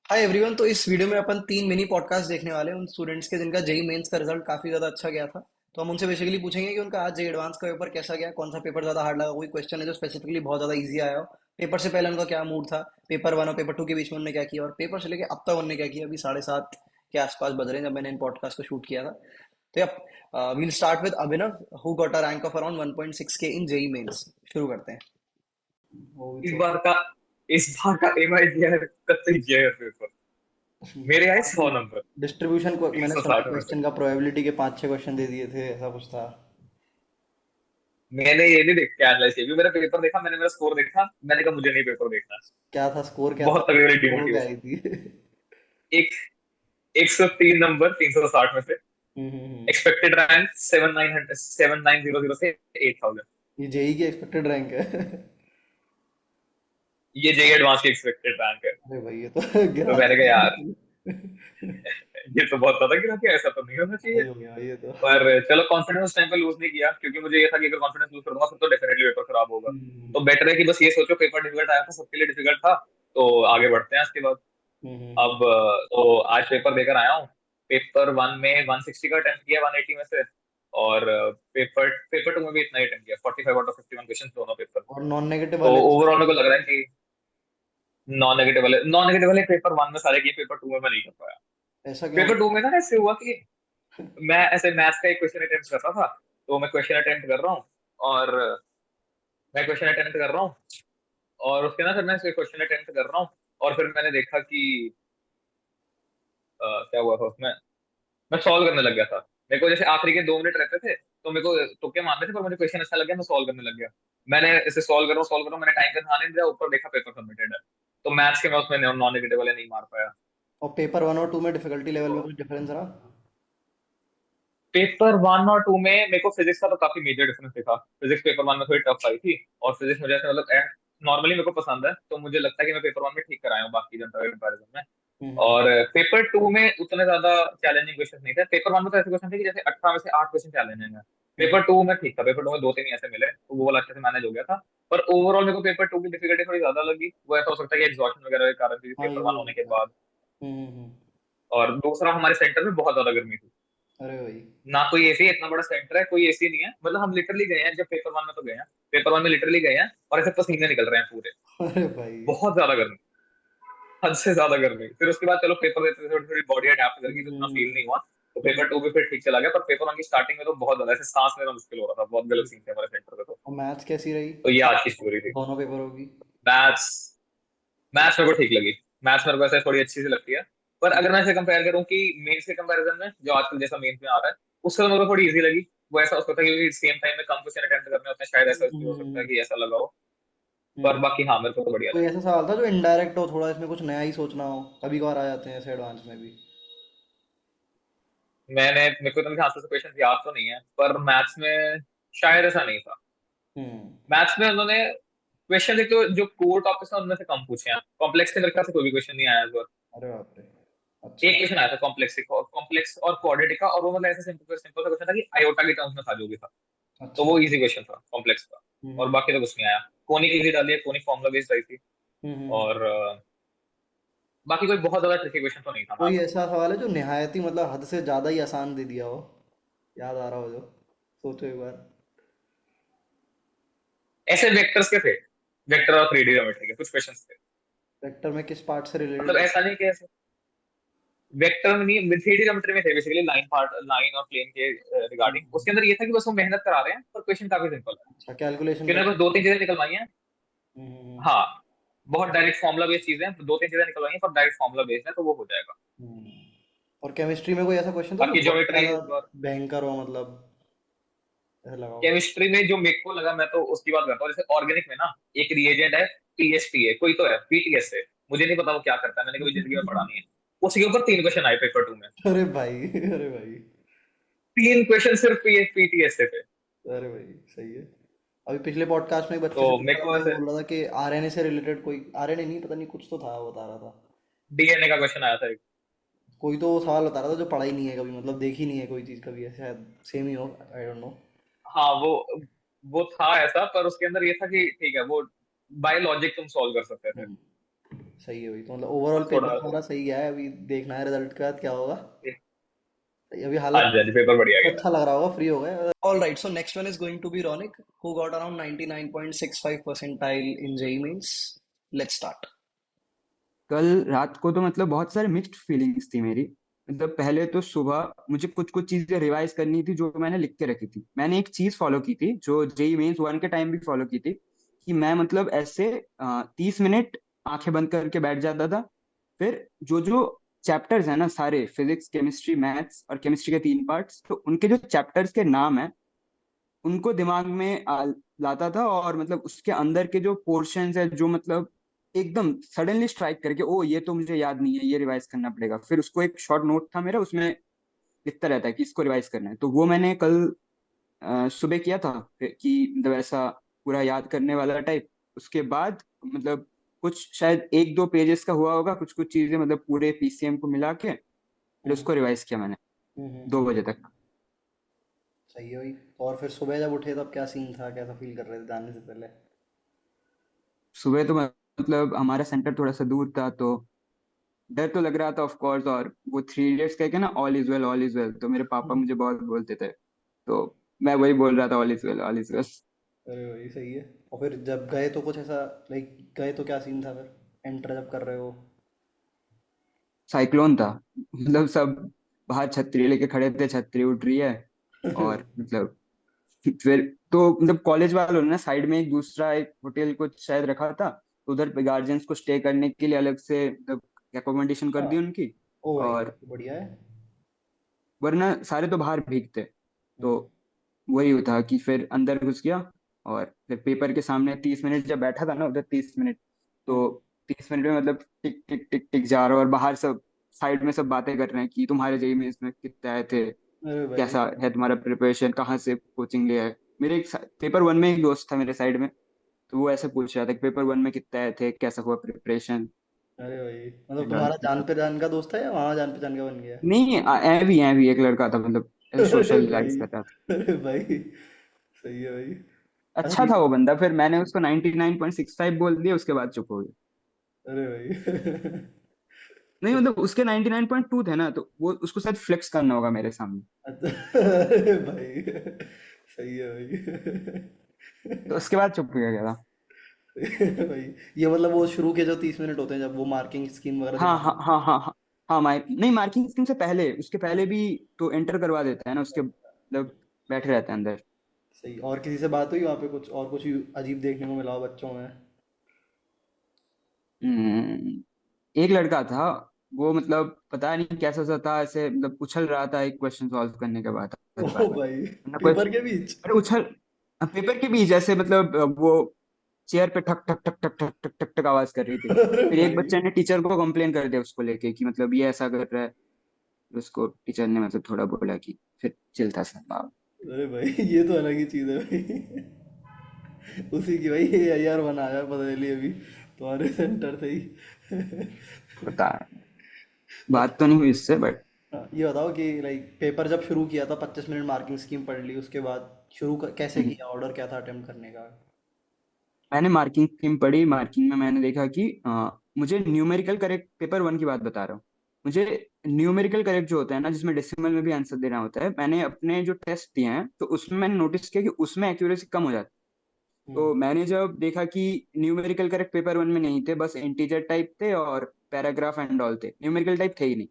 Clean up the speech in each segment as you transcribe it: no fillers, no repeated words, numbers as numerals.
Hi everyone. तो इस video में अपन तीन मिनी पॉडकास्ट देखने वाले हैं उन स्टूडेंट्स के जिनका जेई मेंस का रिजल्ट काफी ज्यादा अच्छा गया था। तो हम उनसे बेसिकली पूछेंगे कि उनका आज जेई एडवांस का पेपर कैसा गया, कौन सा पेपर ज्यादा हार्ड लगा, कोई क्वेश्चन है जो स्पेसिफिकली बहुत ज्यादा इजी आया हो, पेपर से पहले उनका क्या मूड था, पेपर वन और पेपर टू के बीच में उन्होंने क्या किया, और पेपर से लेके अब तक उन्होंने क्या किया। अभी 7:30 के आसपास बज रहे हैं जब मैंने इन पॉडकास्ट को शूट किया था। तो yeah we'll start with Abhinav who got a rank of around 1.6 K in JEE mains. शुरू करते हैं। वो भी इस तो बार का इस बार का एमआई गया है, कतई गया है पेपर। मेरे आए 100 नंबर डिस्ट्रीब्यूशन को तीन मैंने सौ सुना साठ में से क्वेश्चन का प्रोबेबिलिटी के 5-6 क्वेश्चन दे दिए थे, ऐसा कुछ था। मैंने ये नहीं देख के एनालाइज किया क्योंकि मेरा पेपर देखा, मैंने मेरा स्कोर देखा, मैंने कहा मुझे नहीं पेपर देखना। क्या था स्कोर, क्या था? बहुत तगड़ी वाली वो क्या आई डिमोटिवेशन। थी? एक 103 नंबर 360 में से। हम्म। एक्सपेक्टेड रैंक 7900 से 8000। ये जेई की एक्सपेक्टेड रैंक है? ये जेई एडवांस की एक्सपेक्टेड रैंक है। अरे भाई ये तो तो गिरा मैंने कहा दिया यार, बिल्कुल। ये तो बहुत ज्यादा गिरा कि ऐसा तो नहीं होना चाहिए। सही हो गया ये तो। पर चलो, कॉन्फिडेंस उस टाइम पे लूज नहीं किया क्योंकि मुझे ये था कि अगर कॉन्फिडेंस लूज कर दूंगा फिर तो डेफिनेटली पेपर खराब होगा। हम्म तो बेटर है कि बस ये सोचो पेपर डिफिकल्ट आया था, सबके लिए डिफिकल्ट था। तो आगे बढ़ते हैं इसके बाद। हम्म। अब तो आज पेपर देकर आया हूँ। पेपर वन में 160 का अटेम्प्ट किया, 180 में से। और पेपर पेपर टू में भी इतना ही अटेम्प्ट किया, 45 आउट ऑफ 51 क्वेश्चन दोनों पेपर में। और नॉन नेगेटिव तो वाले भी ओवरऑल सारे मेरे को लग किए रहा थे? है कि नॉन नेगेटिव वाले पेपर वन में सारे किए, पेपर टू में मैं नहीं कर पाया। ऐसा क्या पेपर हुआ? टू में ना ऐसे हुआ कि मैं ऐसे मैथ्स का एक क्वेश्चन अटेम्प्ट कर रहा था। तो मैं क्वेश्चन अटेम्प्ट कर रहा हूँ और मैं क्वेश्चन अटेम्प्ट कर रहा हूँ और उसके ना फिर मैं क्वेश्चन अटेम्प्ट कर रहा हूँ और फिर मैंने देखा कि क्या हुआ था उसमें। मैं सॉल्व करने लग गया था। मेरे को जैसे आखिरी के 2 मिनट रहते थे तो मेरे को तुक्के मारने थे, पर मुझे क्वेश्चन अच्छा लग गया, मैं सॉल्व करने लग गया। मैंने इसे सॉल्व कर रहा हूँ, मैंने टाइम पे ध्यान नहीं दिया, ऊपर देखा पेपर सबमिटेड है। तो मैथ्स के मैं उसमें नॉन नेगेटिव वाले नहीं मार पाया। और पेपर वन और टू में डिफिकल्टी लेवल तो में कुछ डिफरेंस रहा? पेपर वन और टू में मेरे को फिजिक्स का तो काफी मेजर डिफरेंस दिखा। फिजिक्स पेपर वन में थोड़ी टफ आई थी। और फिजिक्स मुझे ऐसे मतलब नॉर्मली मेरे को पसंद है, तो मुझे लगता है कि मैं पेपर वन में ठीक कराया हूँ बाकी जनता के कंपैरिजन में। हम्म। और पेपर टू में उतने ज्यादा चैलेंजिंग क्वेश्चन नहीं थे। पेपर वन में तो ऐसे क्वेश्चन थे कि जैसे 18 में से 8 क्वेश्चन चैलेंजिंग है। हम्म। पेपर टू में ठीक था, पेपर टू में दो तीन ही ऐसे मिले तो वो वाला अच्छे से मैनेज हो गया था। पर ओवरऑल मेरे को पेपर टू की डिफिकल्टी थोड़ी ज्यादा लगी। वो ऐसा हो सकता है कि एग्जॉशन वगैरह के कारण, क्योंकि हाँ, ये पेपर भी वन हो होने के सकता है। बाद। हम्म। और दूसरा, हमारे सेंटर में बहुत ज्यादा गर्मी थी। अरे भाई। ना कोई एसी, इतना बड़ा सेंटर है, कोई एसी नहीं है। मतलब हम लिटरली गए हैं, जब पेपर वन में तो गए हैं, पेपर वन में लिटरली गए हैं और ऐसे पसीने निकल रहे हैं पूरे। अरे भाई। बहुत ज्यादा गर्मी, हद से ज्यादा गर्मी। फिर उसके बाद चलो पेपर देते थोड़ी थोड़ी बॉडी अडेप्ट कर गई तो उतना फील हम्म। नहीं हुआ। तो पेपर टू भी फिर ठीक चला गया, पर पेपर वन की स्टार्टिंग में तो बहुत ज्यादा ऐसे सांस लेना मुश्किल हो रहा था, बहुत गलत सीन थे हमारे सेंटर पे तो। और मैथ्स कैसी रही? तो ये आज की स्टोरी थी। दोनों पेपरों की? मैथ्स मैथ्स मेरे को ठीक लगी। मैथ्स मेरे को ऐसे थोड़ी अच्छी सी लगती है। पर अगर मैं इसे कंपेयर करूँ कि मेंस के कंपैरिजन में जो आजकल जैसा मेंस में आ रहा है, उससे तो मेरे को थोड़ी इजी लगी। वो ऐसा हो सकता है क्योंकि सेम टाइम में कम क्वेश्चन अटेम्प्ट करने होते हैं, शायद ऐसा इसलिए हो सकता है हम्म। कि ऐसा लगा हो। पर हम्म। बाकी हाँ, मेरे को तो बढ़िया कोई लगी। ऐसा सवाल था जो इनडायरेक्ट हो, थोड़ा इसमें कुछ नया ही सोचना हो? कभी कभार आ जाते हैं ऐसे एडवांस में भी। मेरे को तो मुझे आंसर से क्वेश्चन याद तो नहीं है, पर मैथ्स में शायद ऐसा नहीं था। हम्म। मैथ्स में उन्होंने क्वेश्चन एक तो जो कोर टॉपिक्स हैं उनमें से कम पूछे हैं। कॉम्प्लेक्स के मेरे ख्याल से कोई भी क्वेश्चन नहीं आया इस बार। अरे बाप रे। एक अच्छा। क्वेश्चन आया था कॉम्प्लेक्स और क्वाड्रेटिक का, और वो मतलब ऐसे सिंपल सिंपल सा क्वेश्चन था कि आयोटा के टर्म्स में था जो भी था। तो अच्छा। वो इजी क्वेश्चन था कॉम्प्लेक्स का। और हम्म। बाकी तो कुछ नहीं आया। कोनिक इजी डाली है, कोनिक फॉर्मूला बेस्ड आई थी। हम्म। और बाकी कोई बहुत ज्यादा ट्रिकी क्वेश्चन तो नहीं था कोई मैथ में। ऐसा सवाल है जो निहायत ही मतलब हद से ज्यादा ही आसान दे दिया हो, याद आ रहा हो जो? सोचो एक बार। ऐसे वेक्टर्स के थे, वेक्टर और 3D ज्योमेट्री के कुछ क्वेश्चन थे। वेक्टर में किस पार्ट से मतलब रिलेटेड थे? ऐसा नहीं कि ऐसे वेक्टर में नहीं, 3D ज्योमेट्री में थे बेसिकली, लाइन पार्ट, लाइन और प्लेन के रिगार्डिंग। हम्म। उसके अंदर ये था कि बस वो मेहनत करा रहे हैं, पर क्वेश्चन काफी सिंपल है। अच्छा, कैलकुलेशन कि उन्होंने बस करके। दो तीन चीजें निकलवाई हैं। हम्म। हाँ, बहुत डायरेक्ट फॉर्मुला बेस्ड चीजें हैं, दो तीन चीजें निकलवाई हैं पर डायरेक्ट फॉर्मुला बेस्ड है, तो वो हो जाएगा। हम्म। और केमिस्ट्री में कोई ऐसा क्वेश्चन था जो बाकी बहुत ज्योमेट्री ज्यादा इस बार, भयंकर हो, मतलब ऐसा लगा हो? केमिस्ट्री में जो मेरे को लगा, मैं तो उसकी बात करता हूँ। जैसे ऑर्गेनिक में ना एक रिएजेंट है, पीएसटी है, कोई तो है पीटीएस है। मुझे नहीं पता वो क्या करता है, मैंने कभी जिंदगी में पढ़ा नहीं है। उसके ऊपर 3 क्वेश्चन आए पेपर टू में। अरे भाई। अरे भाई। 3 क्वेश्चन सिर्फ पीटीएस से थे। अरे भाई सही है। अभी पिछले पॉडकास्ट में एक बच्चे से तो पूछ मेरे रहा को था, वो ऐसे बोल रहा था कि आरएनए से रिलेटेड कोई, आरएनए नहीं पता नहीं कुछ तो था, वो बता रहा था। डीएनए का क्वेश्चन आया था एक। कोई तो सवाल बता रहा था जो पढ़ा ही नहीं है कभी, मतलब देखी नहीं है कोई चीज़ कभी, है शायद सेम ही हो, आई डोंट नो। हाँ, वो था ऐसा, पर उसके अंदर ये था कि ठीक है वो बाय लॉजिक तुम सॉल्व कर सकते थे। सही है भाई, तो मतलब ओवरऑल पेपर थोड़ा हमारा सही गया है, अभी देखना है रिजल्ट का क्या होगा। अभी हाँ हालत जी हाँ जी, पेपर बढ़िया तो गया। अच्छा लग रहा होगा, फ्री हो गए। All right, so next one is going to be Ronik, who got around 99.65 percentile in JEE Mains. Let's start. कल रात को तो मतलब बहुत सारे मिक्स्ड फीलिंग्स थी मेरी। मतलब पहले तो सुबह मुझे कुछ कुछ चीजें रिवाइज करनी थी जो मैंने लिख के रखी थी। मैंने एक चीज फॉलो की थी जो जेई मेंस वन के टाइम भी फॉलो की थी, कि मैं मतलब ऐसे 30 मिनट आंखें बंद करके बैठ जाता था। फिर जो जो चैप्टर्स है ना, सारे फिजिक्स केमिस्ट्री मैथ्स और केमिस्ट्री के 3 पार्ट्स, तो उनके जो चैप्टर्स के नाम है उनको दिमाग में लाता था, और मतलब उसके अंदर के जो पोर्शंस है जो मतलब एकदम सडनली स्ट्राइक करके, ओ ये तो मुझे याद नहीं है, ये रिवाइज करना पड़ेगा। फिर उसको एक शॉर्ट नोट था मेरा, उसमें लिखता रहता है कि इसको रिवाइज करना है। तो वो मैंने कल सुबह किया था, कि मतलब ऐसा पूरा याद करने वाला टाइप। उसके बाद मतलब कुछ शायद 1-2 पेजेस का हुआ होगा, कुछ कुछ चीजें मतलब पूरे पीसीएम को मिला के फिर हम्म उसको रिवाइज किया मैंने हम्म। 2 बजे तक। सही है भाई। और फिर सुबह जब उठे तब क्या सीन था, कैसा फील कर रहे थे जाने से पहले? सुबह तो मतलब हमारा सेंटर थोड़ा सा दूर था, तो डर तो लग रहा था ऑफ कोर्स। और वो 3 इडियट्स कह के ना, ऑल इज वेल, तो मेरे पापा हम्म। मुझे बहुत बोलते थे, तो मैं वही बोल रहा था, all is well all is well. अरे भाई सही है। और फिर जब गए तो कुछ ऐसा, लाइक गए तो क्या सीन था फिर, एंटर जब कर रहे हो? साइक्लोन था। मतलब सब बाहर छतरी लेके खड़े थे, छतरी उड़ रही है। और मतलब फिर तो मतलब कॉलेज वालों ने ना साइड में एक दूसरा एक होटल कुछ शायद रखा था, तो उधर पे गार्जियंस को स्टे करने के लिए अलग से मतलब एकोमोडेशन कर हाँ। दी उनकी। ओ भाई और बढ़िया है। वरना सारे तो बाहर भीगते। तो हम्म वही था कि फिर अंदर घुस गया। और फिर पेपर के सामने 30 मिनट जब बैठा था ना उधर, 30 मिनट, तो हम्म। 30 मिनट में मतलब टिक टिक टिक टिक जा रहा है, और बाहर सब साइड में सब बातें कर रहे हैं कि तुम्हारे जेई में इसमें कितने आए थे, अरे भाई। कैसा है तुम्हारा प्रिपरेशन, कहाँ से कोचिंग लिया है। मेरे एक पेपर वन में एक दोस्त था मेरे साइड में, तो वो ऐसे पूछ रहा था कि पेपर वन में कितने आए थे, कैसा हुआ प्रिपरेशन। अरे भाई, मतलब तुम्हारा जान पहचान का दोस्त है या वहाँ जान पहचान का बन गया? नहीं, ऐ भी एक लड़का था, मतलब ऐसे अरे सोशलाइज भाई। कर रहा था। अरे भाई सही है भाई। अच्छा अच्छा था वो बंदा, फिर मैंने उसको 99.65 बोल दिया, उसके बाद चुप हो गया। अरे भाई नहीं मतलब उसके 99.2 थे ना, तो वो उसको शायद फ्लेक्स करना होगा मेरे सामने। अच्छा अरे भाई सही है भाई तो उसके बाद चुप हो गया था। भाई, ये मतलब वो शुरू के जो 30 मिनट होते हैं जब वो मार्किंग स्कीम वगैरह हाँ दिखाते हाँ हैं। हाँ हाँ हाँ। हाँ नहीं, मार्किंग स्कीम से पहले, उसके पहले भी तो एंटर करवा देता है ना, उसके मतलब बैठे रहते हैं अंदर। सही। और किसी से बात हुई वहाँ पे, कुछ और कुछ अजीब देखने को मिला हो बच्चों में? हम्म, एक लड़का था, वो मतलब पता नहीं कैसा सा था, ऐसे मतलब उछल रहा था एक क्वेश्चन सॉल्व करने के बाद हर ओ बार। भाई, मतलब कुछ, पेपर के बीच? अरे उछल, पेपर के बीच ऐसे मतलब वो चेयर पे ठक ठक ठक ठक ठक ठक ठक ठक आवाज कर रही थी। अरे फिर एक भाई। बच्चे ने टीचर को कंप्लेन कर दिया उसको लेके कि मतलब ये ऐसा कर रहा है। उसको टीचर ने मतलब थोड़ा बोला कि फिर चिल्ता सा माहौल। अरे भाई ये तो अलग ही चीज है भाई उसी की भाई ये यार बनाया बदली अभी तुम्हारे सेंटर से ही पता है, अच्छा। बात तो नहीं हुई इससे, बट हाँ, ये बताओ कि लाइक पेपर जब शुरू किया था, 25 मिनट मार्किंग स्कीम पढ़ ली, उसके बाद कैसे किया, ऑर्डर क्या था अटेम्प्ट करने का? मैंने मार्किंग स्कीम पढ़ी। मार्किंग में मैंने देखा कि मुझे न्यूमेरिकल करेक्ट, पेपर वन की बात बता रहा हूँ, मुझे न्यूमेरिकल करेक्ट जो होता है ना, जिसमें डेसिमल में भी आंसर देना होता है, मैंने अपने जो टेस्ट दिए हैं तो उसमें मैंने नोटिस किया कि उसमें एक्यूरेसी कम हो जाती है। हम्म तो मैंने जब देखा कि न्यूमेरिकल करेक्ट पेपर वन में नहीं थे, बस इंटीजर टाइप थे और पैराग्राफ एंड ऑल थे, न्यूमेरिकल टाइप थे ही नहीं।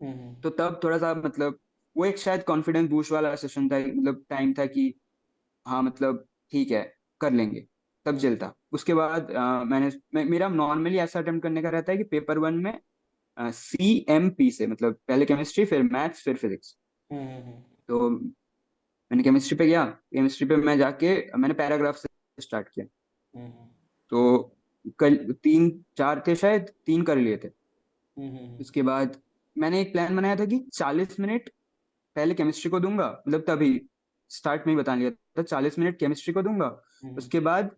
हम्म तो तब थोड़ा सा मतलब वो एक शायद कॉन्फिडेंस बूस्ट वाला सेशन था, मतलब टाइम था कि हाँ मतलब ठीक है, कर लेंगे, तब हम्म चलता। उसके बाद मेरा नॉर्मली ऐसा अटेम्प्ट करने का रहता है कि पेपर वन में CMP से, मतलब पहले केमिस्ट्री फिर मैथ्स फिर फिजिक्स। हम्म। तो मैंने केमिस्ट्री पे गया, केमिस्ट्री पे मैं जाके मैंने पैराग्राफ से स्टार्ट किया। हम्म तो कल 3-4 थे शायद, 3 कर लिए थे। हम्म उसके बाद मैंने एक प्लान बनाया था कि 40 मिनट पहले केमिस्ट्री को दूंगा, मतलब तभी स्टार्ट में ही बता लिया था, 40 मिनट केमिस्ट्री को दूंगा। हम्म उसके बाद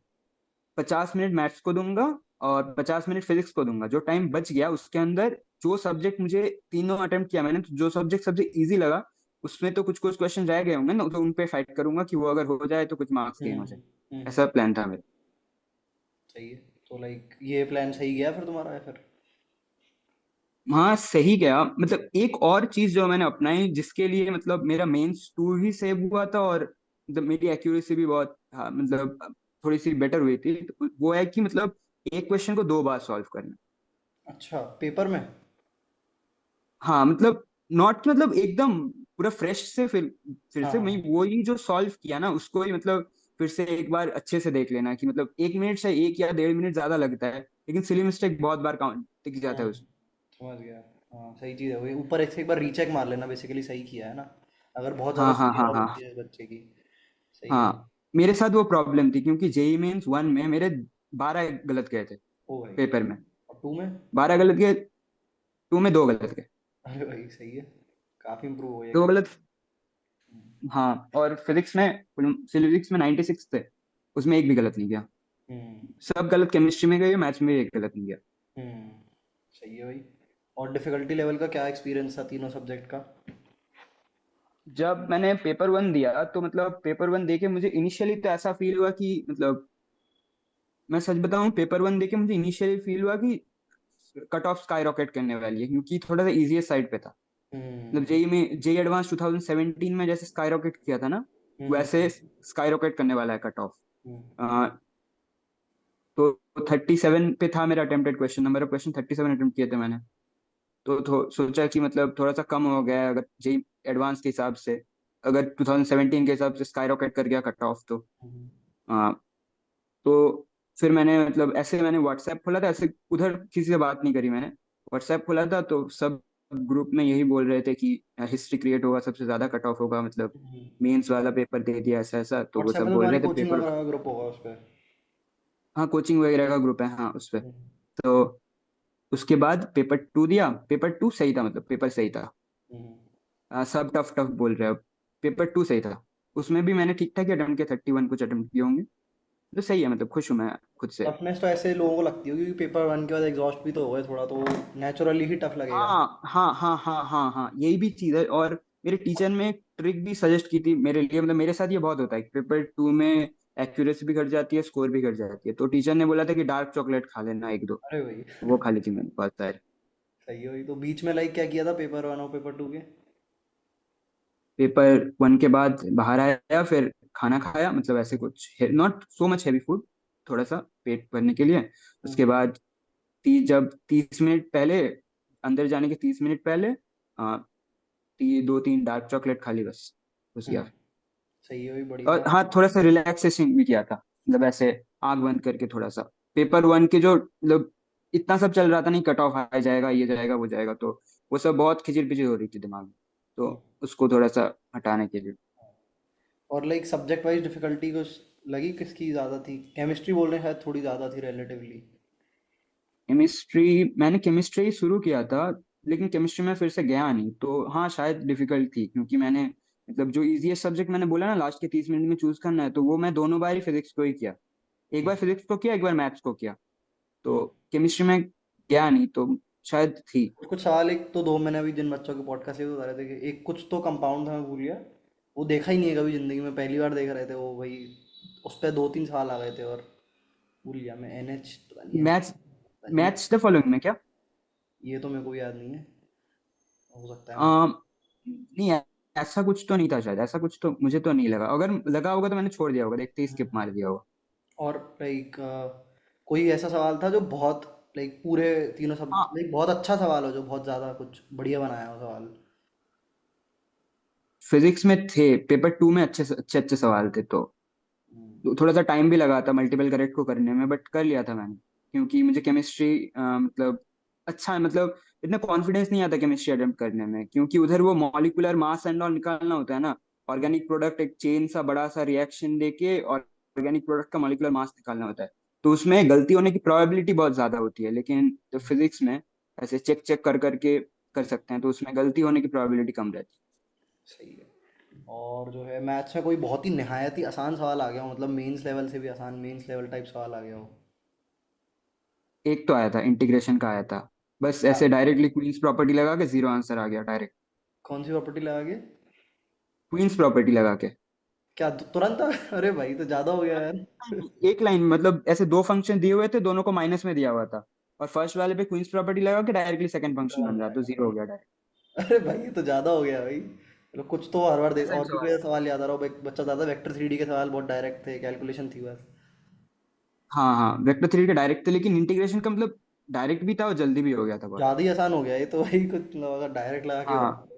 50 मिनट मैथ्स को दूंगा, और 50 मिनट फिजिक्स को दूंगा। जो टाइम बच गया उसके अंदर जो सब्जेक्ट मुझे, तीनों अटेम्प्ट किया मैंने, तो जो सब्जेक्ट सबसे इजी लगा उसमें तो कुछ कुछ क्वेश्चन रह गए होंगे ना, तो उन पे फाइट करूंगा कि वो अगर हो जाए तो कुछ मार्क्स गेन हो जाए। हम्म। ऐसा प्लान था मेरा। सही है। तो लाइक ये प्लान सही गया फिर तुम्हारा या फिर? हाँ सही गया, मतलब एक और चीज जो मैंने अपनाई जिसके लिए मतलब मेरा मेंस टू ही सेव हुआ था, और मतलब मेरी एक्यूरेसी भी बहुत, हाँ मतलब थोड़ी सी बेटर हुई थी, तो वो है कि मतलब एक क्वेश्चन को 2 बार सॉल्व करना। अच्छा, पेपर में? हाँ मतलब नॉट मतलब एकदम पूरा फ्रेश से, फिर से मैं हाँ। वही जो सॉल्व किया ना उसको ही मतलब फिर से एक बार अच्छे से देख लेना, कि मतलब 1 मिनट से 1 या 1.5 मिनट ज्यादा लगता है, लेकिन सिली मिस्टेक बहुत बार काउंट टिक जाता है उसमें। समझ गया। हाँ सही चीज़ है वही, ऊपर एक से एक बार रीचेक मार लेना, बेसिकली सही किया है ना, अगर बहुत ज़्यादा हाँ हाँ सिली हाँ एरर हाँ होती है बच्चे की। सही है। हाँ। मेरे साथ वो प्रॉब्लम थी क्योंकि जेई मेंस 1 में मेरे 12 गलत गए थे ओ भाई। पेपर में। और टू में? 12 गलत गए, 2 में 2 गलत गए। अरे भाई सही है, काफ़ी इम्प्रूव हो गया 2 कि। गलत। हाँ, और फिजिक्स में 96 थे, उसमें एक भी गलत नहीं गया। हम्म। सब गलत केमिस्ट्री में गए, मैथ्स में भी एक गलत नहीं गया। हम्म। सही है भाई। और डिफिकल्टी लेवल का क्या एक्सपीरियंस था तीनों सब्जेक्ट का? जब मैंने पेपर 1 दिया तो मतलब पेपर 1 देके मुझे इनिशियली तो ऐसा फील हुआ कि मतलब, मैं सच बताऊं, पेपर 1 देके मुझे इनिशियली फील हुआ कि कट ऑफ स्काई रॉकेट करने वाली है, क्योंकि थोड़ा सा इजीएस्ट साइड पे था। मतलब हम्म। जेई एडवांस 2017 में जैसे स्काई रॉकेट किया था ना, हम्म। वैसे स्काई रॉकेट करने वाला है कट ऑफ। हम्म। तो 37 पे था मेरा attempted question number, of question 37 attempt किए थे मैंने। तो सोचा कि मतलब थोड़ा सा कम हो गया है अगर जेई एडवांस के हिसाब से, अगर 2017 के हिसाब से स्काई रॉकेट कर गया कट ऑफ तो। हम्म। आ, तो फिर मैंने मतलब ऐसे मैंने व्हाट्सएप खोला था, ऐसे उधर किसी से बात नहीं करी मैंने। व्हाट्सएप खोला था तो सब ग्रुप में यही बोल रहे थे कि हिस्ट्री क्रिएट होगा, सबसे ज्यादा कट ऑफ होगा, मतलब मेंस वाला पेपर दे दिया ऐसा ऐसा, तो वो व्हाट्सएप सब में बोल तुम्हारी रहे थे कोचिंग पेपर। वगैरह का ग्रुप होगा उस पर? हाँ कोचिंग वगैरह का ग्रुप है, हाँ उस पे। तो उसके बाद पेपर 2 दिया, पेपर 2 सही था, मतलब पेपर सही था। सब टफ टफ बोल रहे हो, पेपर 2 सही था। उसमें भी मैंने ठीक ठाक अटेम्प्ट किया, 31 कुछ अटेम्प्ट किए होंगे। तो सही है, मतलब खुश हूँ मैं खुद से। टफनेस तो ऐसे लोगों को लगती होगी क्योंकि पेपर वन के बाद एग्जॉस्ट भी तो हो गए थोड़ा, तो नेचुरली ही टफ लगेगा। हाँ हाँ हाँ हाँ हाँ हाँ, यही भी चीज है। और मेरे टीचर ने एक ट्रिक भी सजेस्ट की थी मेरे लिए, मतलब मेरे साथ ये बहुत होता है कि पेपर 2 में एक्यूरेसी भी घट जाती है, स्कोर भी घट जाती है, तो टीचर ने बोला था कि डार्क चॉकलेट खा लेना एक दो। अरे भाई। वो खा ली थी मैंने बहुत सारी। सही है भाई। तो बीच में लाइक क्या किया था पेपर वन और पेपर टू के? पेपर 1 के बाद बाहर आया, फिर खाना खाया, मतलब ऐसे कुछ not so much heavy food, थोड़ा सा पेट भरने के लिए। उसके बाद जब 30 मिनट पहले, अंदर जाने के 30 मिनट पहले, 2-3 डार्क चॉकलेट खा ली, बस घुस गया। सही है भाई, बढ़िया और है। हाँ थोड़ा सा रिलैक्सेशन भी किया था, मतलब ऐसे आंख बंद करके थोड़ा सा। पेपर 1 के जो मतलब इतना सब चल रहा था, नहीं कट ऑफ आ जाएगा, ये जाएगा वो जाएगा, तो वो सब बहुत खिचड़ पिचड़ हो रही थी दिमाग में, हम्म। तो उसको थोड़ा सा हटाने के लिए। और लाइक सब्जेक्ट वाइज डिफिकल्टी कुछ लगी किसकी ज़्यादा थी? केमिस्ट्री बोल रहे हैं शायद थोड़ी ज़्यादा थी रिलेटिवली। मैंने केमिस्ट्री शुरू किया था, लेकिन केमिस्ट्री में फिर से गया नहीं, तो हाँ शायद डिफिकल्ट थी, क्योंकि मैंने मतलब जो इजीएस्ट सब्जेक्ट मैंने बोला ना लास्ट के 30 मिनट में चूज करना है, तो वो मैं दोनों बार ही फिजिक्स को ही किया। एक बार फिजिक्स को किया, एक बार मैथ्स को किया, तो केमिस्ट्री में गया नहीं, तो शायद थी। कुछ कुछ सवाल, एक तो दो मैंने अभी जिन बच्चों के पॉडकास्ट से बता रहे थे कि एक कुछ तो कंपाउंड था, मैं भूल गया। वो देखा ही नहीं है कभी ज़िंदगी में, पहली बार देख रहे थे वो भाई। उस पर दो तीन सवाल आ गए थे और भूल गया मैं। एन एच पता नहीं, एन मैथ्स पता नहीं। मैथ्स द फॉलोइंग में क्या? ये तो मेरे को भी याद नहीं है, हो सकता है मैं। अम, नहीं, ऐसा कुछ तो नहीं था शायद, ऐसा कुछ तो मुझे तो नहीं लगा, अगर लगा होगा तो मैंने छोड़ दिया होगा, देखते ही स्किप मार दिया होगा। और लाइक कोई ऐसा सवाल था जो बहुत लाइक पूरे तीनों सब हाँ, लाइक बहुत अच्छा सवाल हो, जो बहुत ज़्यादा कुछ बढ़िया बनाया हो सवाल? फिजिक्स में थे, पेपर 2 में अच्छे अच्छे अच्छे सवाल थे, तो थोड़ा सा टाइम भी लगा था मल्टीपल करेक्ट को करने में, बट कर लिया था मैंने, क्योंकि मुझे केमिस्ट्री मतलब अच्छा, मतलब इतना कॉन्फिडेंस नहीं आता केमिस्ट्री अटेम्प्ट करने में, क्योंकि उधर वो मॉलिक्यूलर मास एंड ऑल निकालना होता है ना। ऑर्गेनिक प्रोडक्ट एक चेन सा बड़ा सा रिएक्शन देके और ऑर्गेनिक प्रोडक्ट का मॉलिक्यूलर मास निकालना होता है, तो उसमें गलती होने की प्रोबेबिलिटी बहुत ज्यादा होती है, लेकिन जो फिजिक्स में ऐसे चेक चेक कर करके कर सकते हैं, तो उसमें गलती होने की प्रोबेबिलिटी कम रहती सही है। और जो है मैथ्स में कोई बहुत ही निहायत ही आसान सवाल आ गया हो, मतलब मेंस लेवल से भी आसान, मेंस लेवल टाइप सवाल आ गया हो? है। एक तो आया था, इंटीग्रेशन का आया था, बस क्या? ऐसे डायरेक्टली क्वींस प्रॉपर्टी लगा के जीरो आंसर आ गया डायरेक्ट। कौन सी प्रॉपर्टी लगा के? क्वींस प्रॉपर्टी लगा के। क्या तुरंत अरे भाई तो ज्यादा हो गया यार। एक लाइन, मतलब ऐसे दो फंक्शन दिए हुए थे, दोनों को माइनस में दिया हुआ था, और फर्स्ट वाले पे क्वींस प्रॉपर्टी लगा के डायरेक्टली सेकंड फंक्शन बन रहा, तो जीरो हो गया डायरेक्ट। अरे भाई ये तो ज्यादा हो गया भाई, मतलब कुछ तो हर बार देख, डिफरेंट और भी सवाल कोई है। सवाल याद आ रहा हो बच्चा ज्यादा, वेक्टर थ्री डी के सवाल बहुत डायरेक्ट थे, कैलकुलेशन थी बस। हाँ हाँ, वेक्टर थ्री के डायरेक्ट थे, लेकिन इंटीग्रेशन का मतलब डायरेक्ट भी था और जल्दी भी हो गया था बहुत। ज्यादा ही आसान हो गया ये तो भाई, कुछ मतलब अगर डायरेक्ट लगा के हाँ,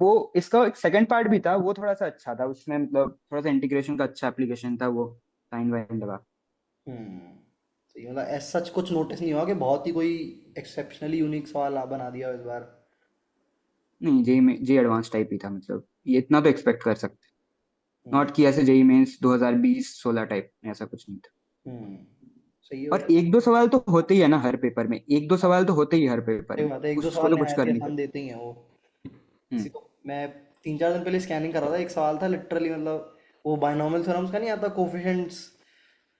वो इसका एक सेकंड पार्ट भी था, वो थोड़ा सा अच्छा था, उसमें मतलब थोड़ा सा इंटीग्रेशन का अच्छा एप्लीकेशन था वो, साइन वाइन लगा। सही, मतलब एज सच कुछ नोटिस नहीं हुआ कि बहुत ही कोई एक्सेप्शनली यूनिक सवाल बना दिया हो इस बार। नहीं, जेई में जेई एडवांस टाइप ही था, मतलब ये इतना तो एक्सपेक्ट कर सकते। हम्म। नॉट कि ऐसे जेई मेंस 2020-16 टाइप में, ऐसा कुछ नहीं था। हम्म। सही है और भाई। एक दो सवाल तो होते ही है ना हर पेपर में, एक दो सवाल तो होते ही है हर पेपर सही में, बात है, एक दो उसको सवाल तो कुछ नहायत कर ही नहीं आसान सकते। देते ही हैं वो। हम्म। किसी को मैं 3 4 दिन पहले स्कैनिंग कर रहा था, एक सवाल था लिटरली, मतलब वो बायनॉमियल थ्योरम्स का नहीं आता, कोफिशिएंट्स,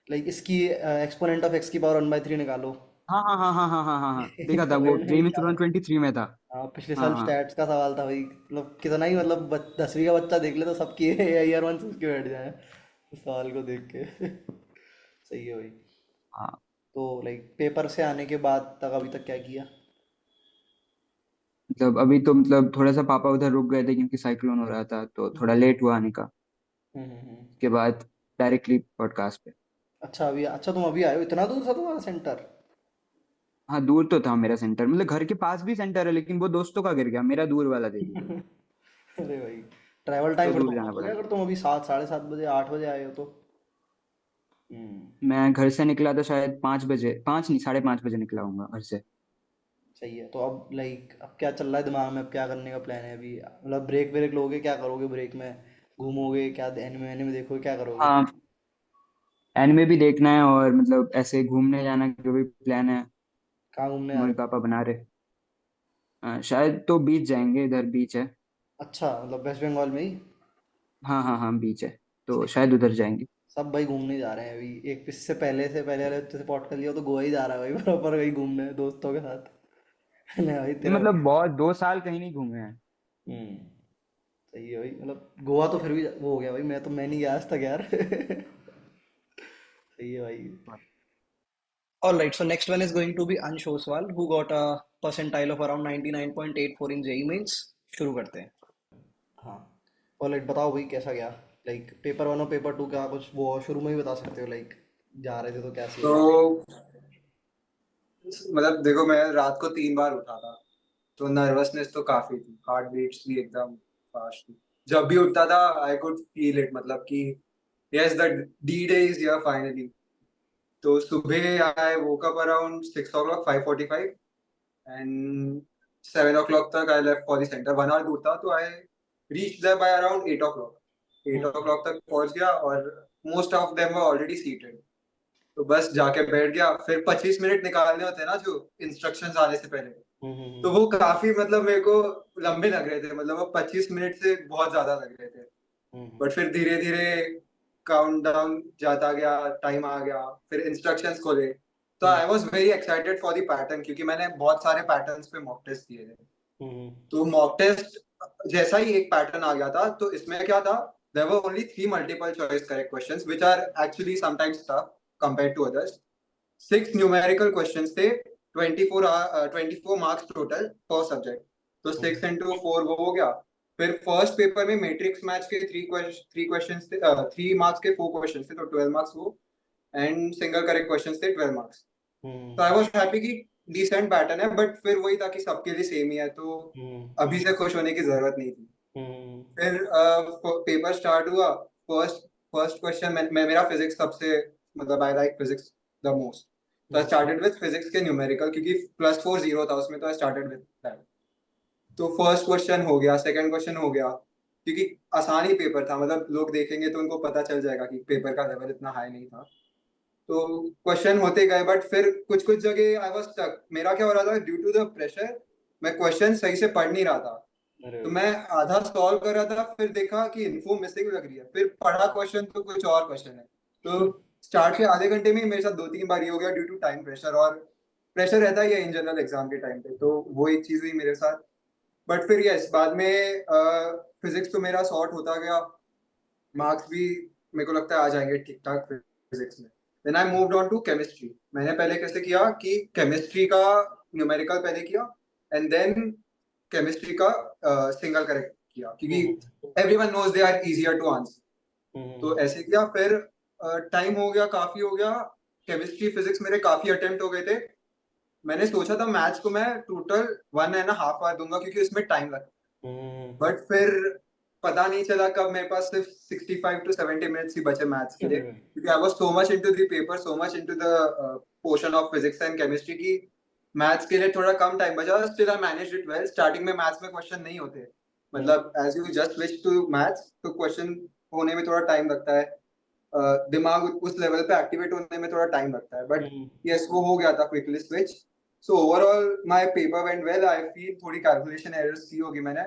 लाइक इसकी एक्सपोनेंट ऑफ एक्स की पावर 1/3 निकालो। हाँ हाँ हाँ हाँ हाँ हाँ हाँ हाँ, देखा था वो, भाई जेई में क्या, 2023 में था। हाँ पिछले हाँ साल हाँ स्टैट्स का सवाल था भाई, मतलब कितना ही, मतलब 10वीं का बच्चा देख ले तो सबकी ईयर वन सोच के बैठ जाए उस सवाल को देख के। सही है भाई। हाँ। तो लाइक पेपर से आने के बाद तक अभी तक क्या किया? मतलब अभी तो मतलब थोड़ा सा पापा उधर रुक गए थे क्योंकि साइक्लोन हो रहा था, तो थोड़ा हम्म। लेट हुआ आने का। हम्म। उसके बाद डायरेक्टली पॉडकास्ट पे। अच्छा अभी, अच्छा तुम अभी आए हो, इतना दूर था तुम्हारा सेंटर? हाँ, दूर तो था मेरा सेंटर, मतलब घर के पास भी सेंटर है, लेकिन वो दोस्तों का गिर गया, मेरा दूर वाला दे दिया, अरे भाई, ट्रैवल तो टाइम फिर तो दूर जाना बहुत हो पड़ा। गया अगर तुम अभी 7 साढ़े 7 बजे 8 बजे आए हो तो। हम्म। मैं घर से निकला था शायद 5 बजे, 5 नहीं 5:30 बजे निकला हूँगा घर से। सही है, तो अब लाइक अब क्या चल रहा है दिमाग में, अब क्या करने का प्लान है अभी, मतलब ब्रेक ब्रेक लोगे, क्या करोगे ब्रेक में? घूमोगे क्या, एनिमे एनिमे देखोगे, क्या करोगे? हाँ, एनिमे भी देखना है, और मतलब ऐसे घूमने जाना का भी प्लान है। कहाँ घूमने जा मम्मी रहे हो? पापा बना रहे। शायद तो बीच जाएंगे, इधर बीच है। अच्छा मतलब वेस्ट बंगाल में ही? हाँ हाँ हाँ, बीच है, तो सही है। शायद उधर जाएंगे। सब भाई घूमने जा रहे हैं अभी, एक इससे पहले से पहले वाले हफ्ते से पॉट कर लिया तो गोवा ही जा रहा है भाई प्रॉपर कहीं घूमने दोस्तों के साथ। नहीं भाई नहीं, तेरा हो मतलब गया। बहुत 2 साल कहीं नहीं घूमे हैं। हम्म। सही है भाई, मतलब गोवा तो फिर भी वो हो गया भाई, मैं नहीं गया आज तक यार। सही है भाई। All right, so next one is going to be Ansh Oswal, who got a percentile of around 99.84 in JEE mains. शुरू करते हैं। हाँ। और लाइक बताओ भाई कैसा गया, लाइक पेपर वन और पेपर टू का कुछ वो शुरू में ही बता सकते हो, लाइक जा रहे थे तो क्या सीन था? तो मतलब देखो, मैं रात को 3 बार उठा था, तो नर्वसनेस तो काफी थी, हार्ट बीट्स भी एकदम फास्ट थी। जब भी उठता था आई कुड फील इट, मतलब कि yes the D day is here finally. तो सुबह I woke up around 6 o'clock, 5:45, and 7 o'clock तक I left for the centre, 1 hour दूर था, तो I reach there by around 8 o'clock। Eight o hmm. Clock तक पहुंच गया, और most of them were already seated. तो बस जाके बैठ गया, फिर 25 मिनट निकालने होते हैं ना जो इंस्ट्रक्शंस आने से पहले, तो हम्म। वो काफी मतलब मेरे को लंबे लग रहे थे, मतलब वो 25 मिनट से बहुत ज्यादा लग रहे थे। हम्म। बट फिर धीरे धीरे काउंट डाउन जाता गया, टाइम आ गया, फिर इंस्ट्रक्शंस खोले। तो hmm. I was very excited for the pattern, क्योंकि मैंने बहुत सारे पैटर्न्स पे मॉक टेस्ट दिए थे। हम्म। तो मॉक टेस्ट जैसा ही एक पैटर्न आ गया था, तो इसमें क्या था, there were only 3 multiple choice correct questions which are actually sometimes tough compared to others. 6 numerical questions थे, 24 मार्क्स टोटल पर सब्जेक्ट। तो हम्म। 6 into 4 वो हो गया। फिर फर्स्ट पेपर में मैट्रिक्स मैच के थ्री क्वेश्चंस थे, 3 मार्क्स के 4 क्वेश्चंस थे, तो 12 मार्क्स वो। एंड सिंगल करेक्ट क्वेश्चंस थे, 12 मार्क्स। तो आई हम्म। वॉज हैप्पी कि डिसेंट पैटर्न है, बट फिर वही था कि सबके लिए सेम ही है, तो हम्म। अभी से खुश होने की जरूरत नहीं थी। हम्म। फिर पेपर स्टार्ट हुआ। फर्स्ट फर्स्ट क्वेश्चन, मैं मेरा फिजिक्स सबसे, मतलब I like physics the most. तो आई हम्म। स्टार्टेड विद फिजिक्स के न्यूमेरिकल, क्योंकि +4 जीरो था उसमें, तो आई स्टार्टेड विद दैट। तो फर्स्ट क्वेश्चन हो गया, सेकंड क्वेश्चन हो गया, क्योंकि आसान ही पेपर था, मतलब लोग देखेंगे तो उनको पता चल जाएगा कि पेपर का लेवल इतना हाई नहीं था। तो क्वेश्चन होते गए, बट फिर कुछ कुछ जगह आई वाज स्टक। मेरा क्या हो रहा था, ड्यू टू द प्रेशर मैं क्वेश्चन सही से पढ़ नहीं रहा था। अरे तो मैं आधा सॉल्व कर रहा था, फिर देखा कि इन्फो मिसिंग लग रही है, फिर पढ़ा क्वेश्चन तो कुछ और क्वेश्चन है। तो स्टार्ट के आधे घंटे में ही मेरे साथ 2 3 बार ये हो गया, ड्यू टू टाइम प्रेशर। और प्रेशर रहता ही है इन जनरल एग्जाम के टाइम पे, तो वो एक चीज हुई मेरे साथ। बट फिर यस, बाद में फिजिक्स तो मेरा सॉर्ट होता गया। मार्क्स भी मेरे को लगता है आ जाएंगे ठीक ठाक फिजिक्स में। Then I moved on to chemistry. मैंने पहले कैसे किया कि केमिस्ट्री का न्यूमेरिकल पहले किया एंड देन केमिस्ट्री का सिंगल करेक्ट किया, क्योंकि everyone knows they are easier to answer. तो ऐसे किया। फिर टाइम हो गया, काफी हो गया। केमिस्ट्री फिजिक्स मेरे काफी अटेम्प्ट हो गए थे। मैंने सोचा था मैथ्स को मैं टोटल 1.5 आवर दूंगा क्योंकि उसमें टाइम लगता है, बट फिर पता नहीं चला कब मेरे पास सिर्फ 65 to 70 मिनट्स ही बचे मैथ्स के लिए, क्योंकि I was so much into the paper, so much into the portion of physics and chemistry की मैथ्स के लिए थोड़ा कम टाइम बचा। Still I managed it well. Starting में मैथ्स में क्वेश्चन नहीं होते, मतलब as you just switch to maths तो क्वेश्चन होने में थोड़ा टाइम लगता है, दिमाग उस लेवल पे एक्टिवेट होने में थोड़ा टाइम लगता है, बट यस वो हो गया था quickly switch. So overall my paper went well. I feel थोड़ी कैलकुलेशन एरर्स की होगी मैंने,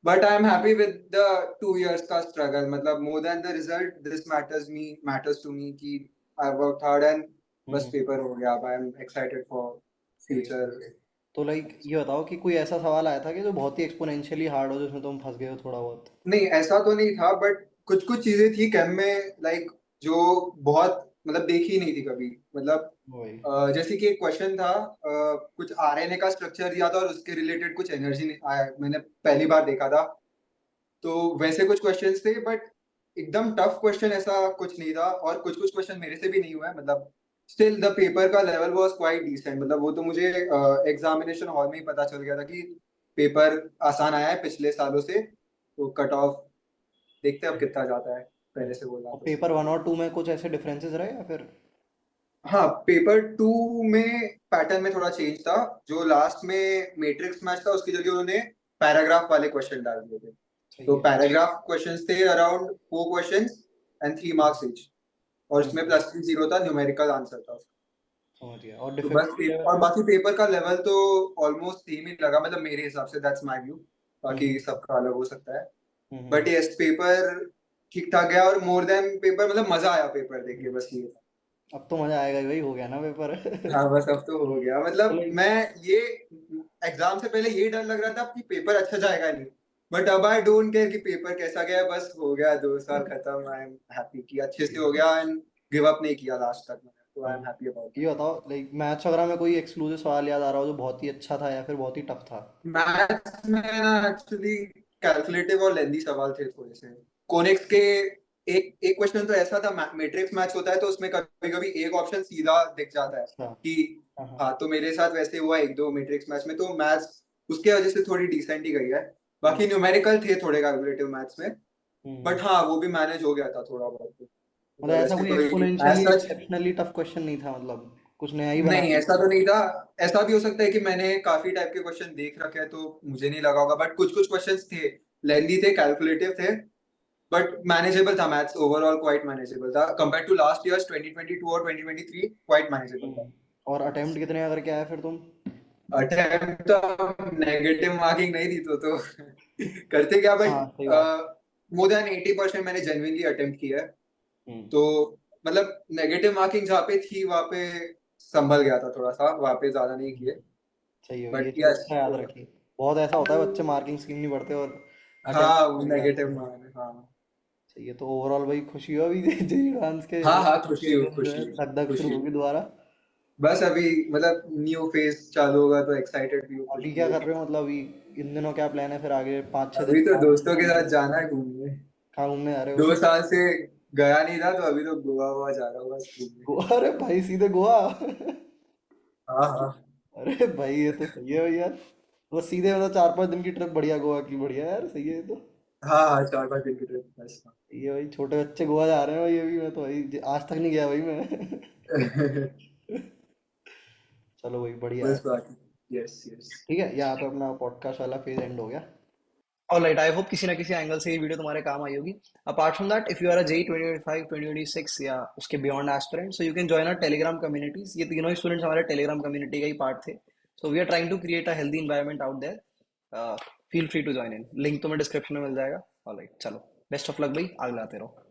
but I am happy with the 2 years का स्ट्रगल। मतलब more than the result this matters to me कि आई वर्कड हार्ड एंड बस paper हो गया। अब I am excited for future. तो लाइक ये बताओ कि कोई ऐसा सवाल आया था कि जो बहुत ही एक्सपोनेंशियली हार्ड हो जिसमें तुम फंस गए हो थोड़ा बहुत? नहीं ऐसा तो नहीं था, बट कुछ कुछ चीजें थी केम में लाइक जो बहुत मतलब देखी नहीं थी कभी। मतलब वही। जैसे कि एक क्वेश्चन था, कुछ आरएनए का स्ट्रक्चर दिया था और उसके रिलेटेड कुछ एनर्जी मैंने पहली बार देखा था। तो वैसे कुछ क्वेश्चंस थे, बट एकदम टफ क्वेश्चन ऐसा कुछ नहीं था, और कुछ कुछ क्वेश्चन मेरे से भी नहीं हुआ है। मतलब स्टिल द पेपर का लेवल वाज क्वाइट डिसेंट। मतलब वो तो मुझे एग्जामिनेशन हॉल में ही पता चल गया था कि पेपर आसान आया है पिछले सालों से। तो कट ऑफ देखते हैं अब कितना जाता है, पहले से बोला और तो। पेपर 1 और 2 में कुछ ऐसे डिफरेंसेस रहे या फिर? हाँ पेपर 2 में पैटर्न में थोड़ा चेंज था। जो लास्ट में मैट्रिक्स मैच था उसकी जगह उन्होंने पैराग्राफ वाले क्वेश्चन डाल दिए थे। तो सही है। पैराग्राफ क्वेश्चंस थे around 4 questions and 3 marks each, और उसमें हम्म, +0 था, न्यूमेरिकल आंसर था उसका। समझ गया। और तो बस डिफिकल्टी लेवल? और बाकी पेपर का लेवल तो ऑलमोस्ट सेम ही लगा, मतलब मेरे हिसाब से, दैट्स माय व्यू। बाकी हम्म सबका अलग हो सकता है, हम्म। बट यस पेपर ठीक ठाक गया। और मोर देन पेपर मतलब मजा आया पेपर देख के, बस ये था। अब तो मजा आएगा ही, वही हो गया ना पेपर। हाँ बस अब तो हो गया। तो मतलब लाइक मैं ये एग्जाम से पहले ये डर लग रहा था कि पेपर अच्छा जाएगा नहीं, बट अब आई डोंट केयर कि पेपर कैसा गया, बस हो गया 2 साल खत्म। आई एम हैप्पी कि अच्छे से हो गया एंड गिव अप नहीं किया लास्ट तक मैंने, तो आई एम हैप्पी अबाउट ये बताओ, लाइक मैथ्स वगैरह में कोई एक्सक्लूसिव सवाल याद आ रहा हो जो बहुत ही अच्छा था या फिर बहुत ही टफ था? मैथ्स में ना एक्चुअली कैलकुलेटिव और लेंदी सवाल थे थोड़े से। कोनिक्स के एक एक क्वेश्चन तो ऐसा था, मैट्रिक्स मैथ्स होता है तो उसमें कभी कभी एक ऑप्शन सीधा दिख जाता है अच्छा। कि हाँ हाँ। हाँ, तो मेरे साथ वैसे हुआ एक दो मैट्रिक्स मैथ्स में, तो मैथ्स उसके वजह से थोड़ी डिसेंट ही गई है। बाकी न्यूमेरिकल थे थोड़े कैलकुलेटिव मैथ्स में, हम्म। बट हाँ वो भी मैनेज हो गया था थोड़ा बहुत। मतलब मतलब ऐसा ऐसे कोई कोई exponentially as such exceptionally tough question नहीं था, मतलब कुछ नया ही बना नहीं, दिया? ऐसा तो नहीं था। ऐसा भी हो सकता है कि मैंने काफी टाइप के क्वेश्चन देख रखे हैं तो मुझे नहीं लगा होगा, बट कुछ कुछ क्वेश्चंस थे, लेंदी थे, कैलकुलेटिव थे, बट मैनेजेबल था। मैथ्स ओवरऑल क्वाइट मैनेजेबल था कंपेयर टू लास्ट इयर्स 2022 और 2023, क्वाइट मैनेजेबल था। और अटेम्प्ट कितने करके आए फिर तुम? अटेम्प्ट तो नेगेटिव मार्किंग नहीं दी तो करते क्या, हाँ बट सही बात। मोर देन 80% मैंने जेन्युइनली अटेम्प्ट किया है। हम्म। तो मतलब नेगेटिव मार्किंग जहाँ पे थी वहाँ पे संभल गया था थोड़ा सा, वहाँ पे ज्यादा नहीं किए, सही है, ये बट चीज़ यस। अच्छा याद रखी। बहुत ऐसा होता है बच्चे मार्किंग स्कीम नहीं पढ़ते और अटेम्प्ट हाँ करके आते नेगेटिव हैं। मार्क, हाँ। सही है। तो ओवरऑल भाई खुशी हो अभी जी डांस के हाँ हाँ खुशी के हो, दिन जो है खुशी धक धक शुरू खुशी। होगी दोबारा? बस अभी मतलब न्यू फेज चालू होगा तो एक्साइटेड भी हूँ, अभी खुशी भी क्या कर होगी। रहे हो, मतलब अभी इन दिनों क्या प्लान है फिर आगे 5-6 दिन अभी तो बाद दोस्तों के घूमने साथ का? जाना है घूमने। कहाँ घूमने आ रहे हो? 2 साल से गया नहीं था, तो अभी तो गोवा वोवा जा रहा हूँ बस घूमने। गोवा? अरे भाई सीधे गोवा? हाँ हाँ। अरे भाई ये तो सही है भाई यार। बस सीधे मतलब 4-5 दिन की ट्रिप, बढ़िया गोवा की, बढ़िया यार, सही है ये तो। हाँ हाँ 4-5 दिन की ट्रिप बस। ये भाई छोटे बच्चे गोवा जा रहे हैं भाई, अभी मैं तो भाई आज तक नहीं गया भाई मैं। चलो भाई बढ़िया है। बस बाकी यस यस। ठीक है, यहाँ पे अपना पॉडकास्ट वाला फेज एंड हो गया। ऑलराइट, आई होप किसी ना किसी एंगल से ये वीडियो तुम्हारे काम आई होगी। Apart from that, if you are a JEE 2025 2026 या उसके beyond aspirant, so you can join our Telegram communities. ये तीनों ही स्टूडेंट्स हमारे टेलीग्राम कम्युनिटी का ही पार्ट थे। So we are trying to create a healthy environment out there. Feel free to join in, link तुम्हें डिस्क्रिप्शन में मिल जाएगा। ऑलराइट चलो, बेस्ट ऑफ लक भाई, आगे लाते रहो।